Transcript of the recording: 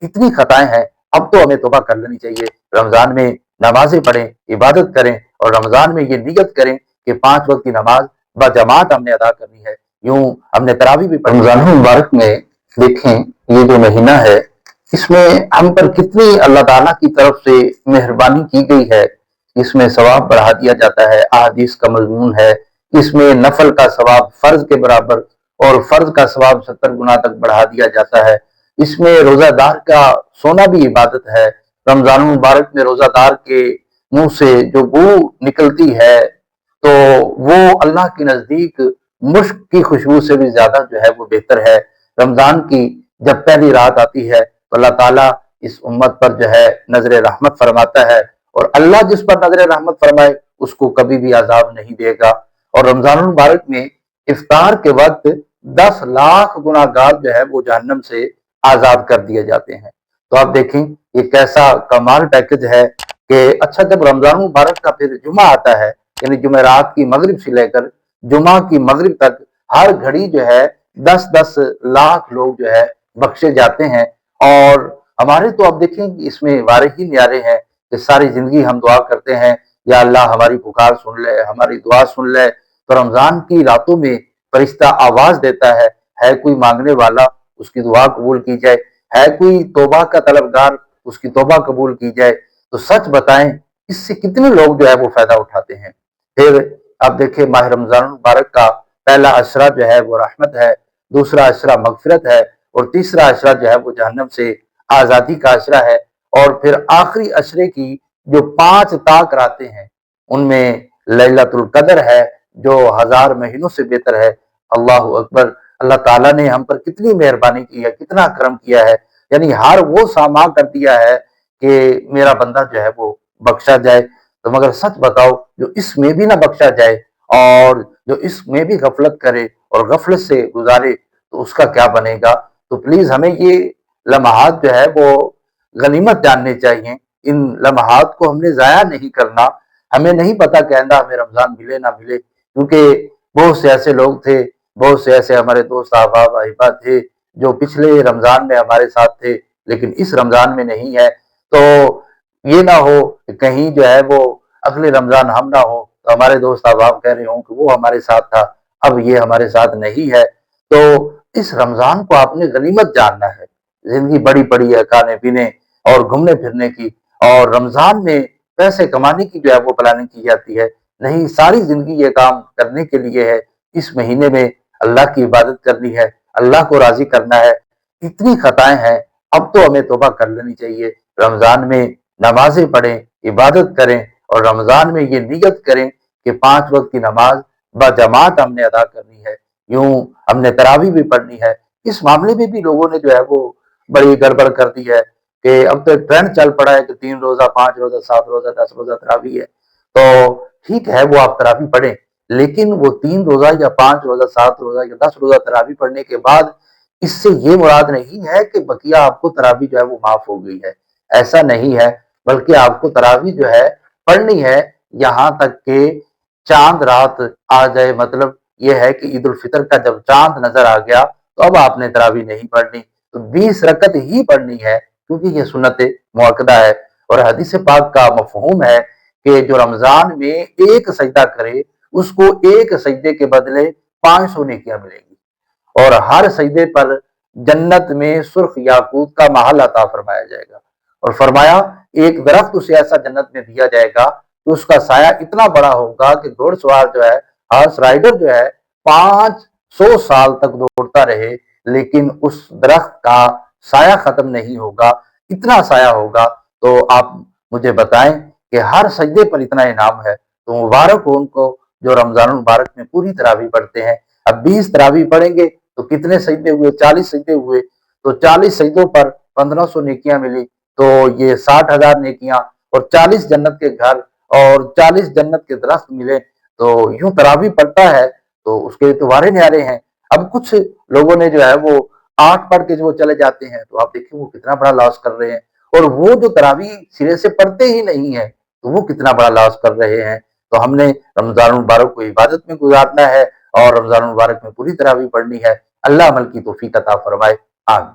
اتنی خطائیں ہیں، اب تو ہمیں توبہ کر لینی چاہیے۔ رمضان میں نمازیں پڑھیں، عبادت کریں، اور رمضان میں یہ نیت کریں کہ 5 وقت کی نماز بجماعت ہم نے ادا کرنی ہے۔ یوں ہم نے تراویح بھی پڑھی۔ رمضان المبارک میں دیکھیں، یہ جو مہینہ ہے اس میں ہم پر کتنی اللہ تعالیٰ کی طرف سے مہربانی کی گئی ہے۔ اس میں ثواب بڑھا دیا جاتا ہے، احادیث کا مضمون ہے۔ اس میں نفل کا ثواب فرض کے برابر اور فرض کا ثواب 70 گنا تک بڑھا دیا جاتا ہے۔ اس میں روزہ دار کا سونا بھی عبادت ہے۔ رمضان المبارک میں روزہ دار کے منہ سے جو بو نکلتی ہے تو وہ اللہ کے نزدیک مشک کی خوشبو سے بھی زیادہ جو ہے وہ بہتر ہے۔ رمضان کی جب پہلی رات آتی ہے تو اللہ تعالیٰ اس امت پر جو ہے نظر رحمت فرماتا ہے، اور اللہ جس پر نظر رحمت فرمائے اس کو کبھی بھی عذاب نہیں دے گا۔ اور رمضان المبارک میں افطار کے وقت 10 لاکھ گناہ گار جو ہے وہ جہنم سے آزاد کر دیے جاتے ہیں۔ تو آپ دیکھیں یہ کیسا کمال پیکج ہے کہ اچھا جب رمضان المبارک کا پھر جمعہ آتا ہے، یعنی جمعرات کی مغرب سے لے کر جمعہ کی مغرب تک ہر گھڑی جو ہے 10 لاکھ لوگ جو ہے بخشے جاتے ہیں۔ اور ہمارے تو اب دیکھیں اس میں وارے ہی نیارے ہیں کہ ساری زندگی ہم دعا کرتے ہیں یا اللہ ہماری پکار سن لے، ہماری دعا سن لے۔ تو رمضان کی راتوں میں فرشتہ آواز دیتا ہے کوئی مانگنے والا اس کی دعا قبول کی جائے، ہے کوئی توبہ کا طلبگار اس کی توبہ قبول کی جائے۔ تو سچ بتائیں اس سے کتنے لوگ جو ہے وہ فائدہ اٹھاتے ہیں۔ پھر آپ دیکھیں ماہ رمضان مبارک کا پہلا عشرہ جو ہے وہ رحمت ہے، دوسرا عشرہ مغفرت ہے، اور تیسرا عشرہ جو ہے وہ جہنم سے آزادی کا عشرہ ہے۔ اور پھر آخری عشرے کی جو 5 طاق راتیں ہیں ان میں لیلۃ القدر ہے جو 1000 مہینوں سے بہتر ہے۔ اللہ اکبر! اللہ تعالیٰ نے ہم پر کتنی مہربانی کی ہے، کتنا کرم کیا ہے، یعنی ہر وہ سامان کر دیا ہے کہ میرا بندہ جو ہے وہ بخشا جائے۔ تو مگر سچ بتاؤ جو اس میں بھی نہ بخشا جائے اور جو اس میں بھی غفلت کرے اور غفلت سے گزارے تو اس کا کیا بنے گا۔ تو پلیز ہمیں یہ لمحات جو ہے وہ غنیمت جاننے چاہیے، ان لمحات کو ہم نے ضائع نہیں کرنا۔ ہمیں نہیں پتا کہ آئندہ ہمیں رمضان ملے نہ ملے، کیونکہ بہت سے ایسے لوگ تھے، بہت سے ایسے ہمارے دوست احباب احباب تھے جو پچھلے رمضان میں ہمارے ساتھ تھے لیکن اس رمضان میں نہیں ہے۔ تو یہ نہ ہو کہ کہیں جو ہے وہ اگلے رمضان ہم نہ ہو تو ہمارے دوست احباب کہہ رہے ہوں کہ وہ ہمارے ساتھ تھا، اب یہ ہمارے ساتھ نہیں ہے۔ تو اس رمضان کو آپ نے غنیمت جاننا ہے۔ زندگی بڑی پڑی ہے کھانے پینے اور گھومنے پھرنے کی، اور رمضان میں پیسے کمانے کی جو ہے وہ پلاننگ کی جاتی ہے۔ نہیں، ساری زندگی یہ کام کرنے کے لیے ہے، اس مہینے میں اللہ کی عبادت کرنی ہے، اللہ کو راضی کرنا ہے۔ اتنی خطائیں ہیں، اب تو ہمیں توبہ کر لینی چاہیے۔ رمضان میں نمازیں پڑھیں، عبادت کریں، اور رمضان میں یہ نیت کریں کہ 5 وقت کی نماز بجماعت ہم نے ادا کرنی ہے۔ یوں ہم نے تراویح بھی پڑھنی ہے۔ اس معاملے میں بھی لوگوں نے جو ہے وہ بڑی گڑبڑ کر دی ہے کہ اب تو ایک ٹرینڈ چل پڑا ہے کہ 3 روزہ 5 روزہ 7 روزہ 10 روزہ تراویح ہے۔ تو ٹھیک ہے وہ آپ تراویح پڑھیں، لیکن وہ 3 روزہ یا 5 روزہ 7 روزہ یا 10 روزہ تراویح پڑھنے کے بعد اس سے یہ مراد نہیں ہے کہ بقیہ آپ کو تراویح جو ہے وہ معاف ہو گئی ہے، ایسا نہیں ہے، بلکہ آپ کو تراویح جو ہے پڑھنی ہے یہاں تک کہ چاند رات آ جائے۔ مطلب یہ ہے کہ عید الفطر کا جب چاند نظر آ گیا تو اب آپ نے تراویح نہیں پڑھنی، تو 20 رکعت ہی پڑھنی ہے کیونکہ یہ سنت مؤکدہ ہے۔ اور حدیث پاک کا مفہوم ہے کہ جو رمضان میں ایک سجدہ کرے اس کو ایک سجدے کے بدلے 500 نیکیاں ملیں گی، اور ہر سجدے پر جنت میں سرخ یاقوت کا محل عطا فرمایا جائے گا، اور فرمایا ایک درخت اسے ایسا جنت میں دیا جائے گا کہ اس کا سایہ اتنا بڑا ہوگا کہ گھوڑ سوار جو ہے، ہارس رائڈر جو ہے 500 سال تک دوڑتا رہے لیکن اس درخت کا سایہ ختم نہیں ہوگا، اتنا سایہ ہوگا۔ تو آپ مجھے بتائیں کہ ہر سجدے پر اتنا انعام ہے، تو مبارک ہو ان کو جو رمضان المبارک میں پوری تراویح پڑھتے ہیں۔ اب 20 تراویح پڑھیں گے تو کتنے سجدے ہوئے؟ 40 سجدے ہوئے، تو 40 سجدوں پر 1500 نیکیاں ملی، تو یہ 60,000 نیکیاں، اور 40 جنت کے گھر اور 40 جنت کے درخت ملے۔ تو یوں تراویح پڑھتا ہے تو اس کے تو وارے نیارے ہیں۔ اب کچھ لوگوں نے جو ہے وہ 8 پڑھ کے جو چلے جاتے ہیں تو آپ دیکھیں وہ کتنا بڑا لاس کر رہے ہیں، اور وہ جو تراویح سرے سے پڑھتے ہی نہیں ہیں تو وہ کتنا بڑا لاس کر رہے ہیں۔ تو ہم نے رمضان المبارک کو عبادت میں گزارنا ہے اور رمضان المبارک میں پوری تراویح پڑھنی ہے۔ اللہ عمل کی توفیق عطا فرمائے، آمین۔